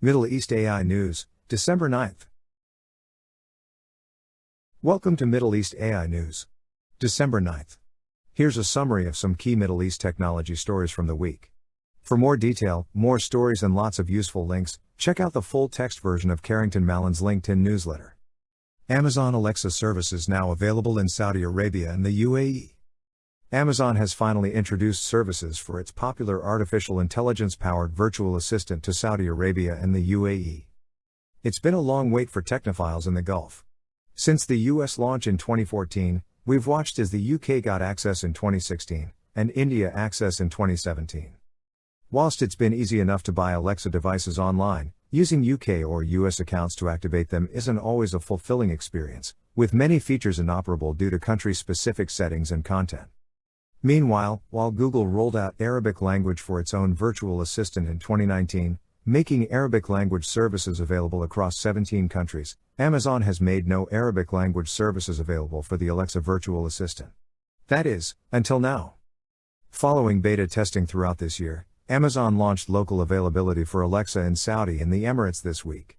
Middle East AI News, December 9th. Welcome to Middle East AI News. December 9th. Here's a summary of some key Middle East technology stories from the week. For more detail, more stories and lots of useful links, check out the full text version of Carrington Malin's LinkedIn newsletter. Amazon Alexa services now available in Saudi Arabia and the UAE. Amazon has finally introduced services for its popular artificial intelligence-powered virtual assistant to Saudi Arabia and the UAE. It's been a long wait for technophiles in the Gulf. Since the US launch in 2014, we've watched as the UK got access in 2016, and India access in 2017. Whilst it's been easy enough to buy Alexa devices online, using UK or US accounts to activate them isn't always a fulfilling experience, with many features inoperable due to country-specific settings and content. Meanwhile, while Google rolled out Arabic language for its own virtual assistant in 2019, making Arabic language services available across 17 countries, Amazon has made no Arabic language services available for the Alexa virtual assistant. That is, until now. Following beta testing throughout this year, Amazon launched local availability for Alexa in Saudi and the Emirates this week.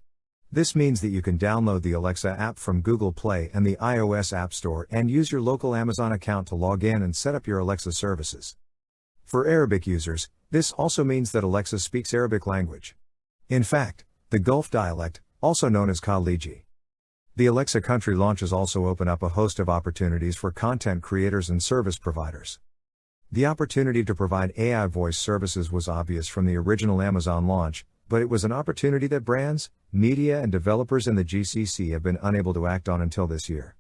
This means that you can download the Alexa app from Google Play and the iOS App Store and use your local Amazon account to log in and set up your Alexa services. For Arabic users, this also means that Alexa speaks Arabic language. In fact, the Gulf dialect, also known as Khaliji. The Alexa country launches also open up a host of opportunities for content creators and service providers. The opportunity to provide AI voice services was obvious from the original Amazon launch, but it was an opportunity that brands, media and developers in the GCC have been unable to act on until this year.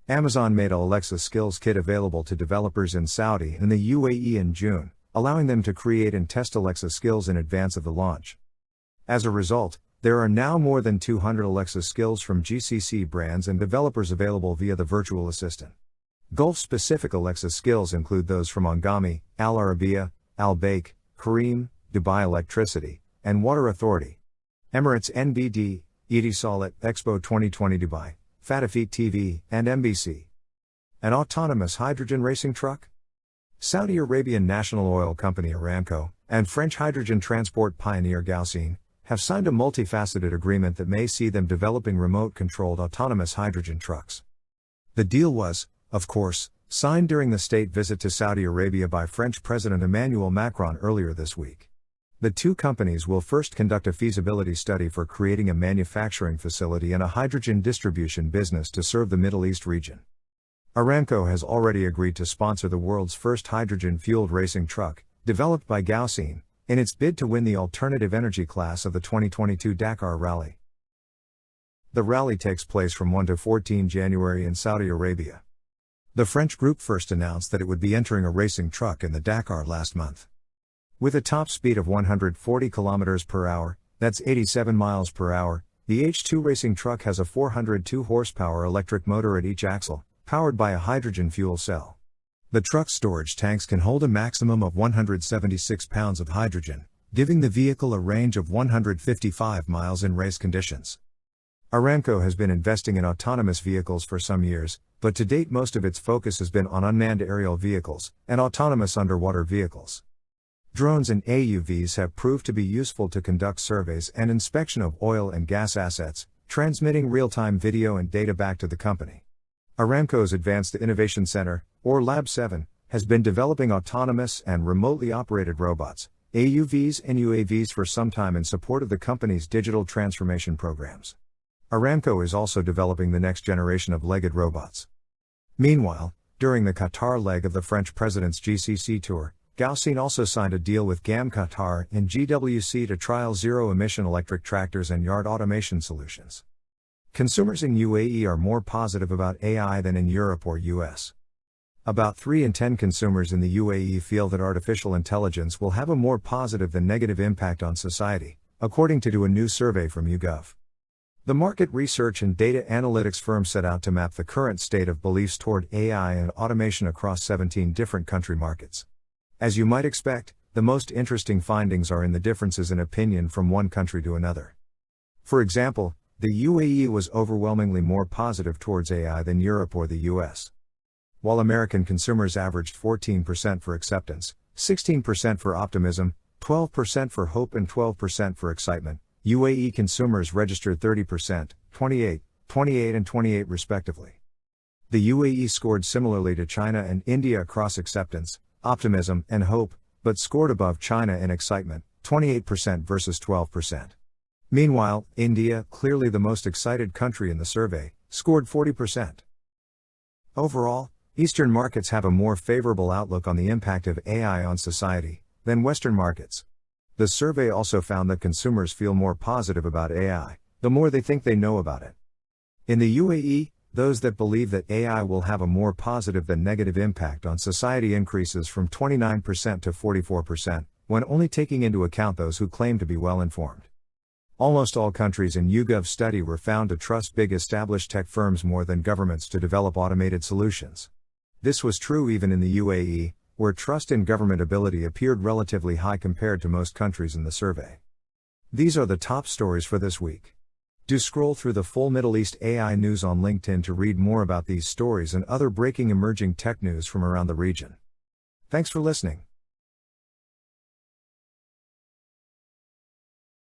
Amazon made a Alexa Skills Kit available to developers in Saudi and the UAE in June, allowing them to create and test Alexa skills in advance of the launch. As a result, there are now more than 200 Alexa skills from GCC brands and developers available via the virtual assistant. Gulf-specific Alexa skills include those from Angami, Al Arabiya, Al Baik, Careem, Dubai Electricity, and Water Authority. Emirates NBD, Etisalat, Expo 2020 Dubai, Fatafit TV, and MBC. An autonomous hydrogen racing truck? Saudi Arabian national oil company Aramco, and French hydrogen transport pioneer Gaussin, have signed a multifaceted agreement that may see them developing remote-controlled autonomous hydrogen trucks. The deal was, of course, signed during the state visit to Saudi Arabia by French President Emmanuel Macron earlier this week. The two companies will first conduct a feasibility study for creating a manufacturing facility and a hydrogen distribution business to serve the Middle East region. Aramco has already agreed to sponsor the world's first hydrogen-fueled racing truck, developed by Gaussin, in its bid to win the alternative energy class of the 2022 Dakar Rally. The rally takes place from 1 to 14 January in Saudi Arabia. The French group first announced that it would be entering a racing truck in the Dakar last month. With a top speed of 140 km per hour, that's 87 miles per hour, the H2 racing truck has a 402 horsepower electric motor at each axle, powered by a hydrogen fuel cell. The truck's storage tanks can hold a maximum of 176 pounds of hydrogen, giving the vehicle a range of 155 miles in race conditions. Aramco has been investing in autonomous vehicles for some years, but to date most of its focus has been on unmanned aerial vehicles and autonomous underwater vehicles. Drones and AUVs have proved to be useful to conduct surveys and inspection of oil and gas assets, transmitting real-time video and data back to the company. Aramco's Advanced Innovation Center, or Lab 7, has been developing autonomous and remotely operated robots, AUVs and UAVs for some time in support of the company's digital transformation programs. Aramco is also developing the next generation of legged robots. Meanwhile, during the Qatar leg of the French president's GCC tour, Gaussin also signed a deal with GAM Qatar and GWC to trial zero-emission electric tractors and yard automation solutions. Consumers in UAE are more positive about AI than in Europe or US. About 3 in 10 consumers in the UAE feel that artificial intelligence will have a more positive than negative impact on society, according to a new survey from YouGov. The market research and data analytics firm set out to map the current state of beliefs toward AI and automation across 17 different country markets. As you might expect, the most interesting findings are in the differences in opinion from one country to another. For example, the UAE was overwhelmingly more positive towards AI than Europe or the US. While American consumers averaged 14% for acceptance, 16% for optimism, 12% for hope and 12% for excitement, UAE consumers registered 30%, 28, 28 and 28 respectively. The UAE scored similarly to China and India across acceptance, optimism, and hope, but scored above China in excitement, 28% versus 12%. Meanwhile, India, clearly the most excited country in the survey, scored 40%. Overall, Eastern markets have a more favorable outlook on the impact of AI on society than Western markets. The survey also found that consumers feel more positive about AI, the more they think they know about it. In the UAE, those that believe that AI will have a more positive than negative impact on society increases from 29% to 44%, when only taking into account those who claim to be well informed. Almost all countries in YouGov's study were found to trust big established tech firms more than governments to develop automated solutions. This was true even in the UAE, where trust in government ability appeared relatively high compared to most countries in the survey. These are the top stories for this week. Do scroll through the full Middle East AI news on LinkedIn to read more about these stories and other breaking emerging tech news from around the region. Thanks for listening.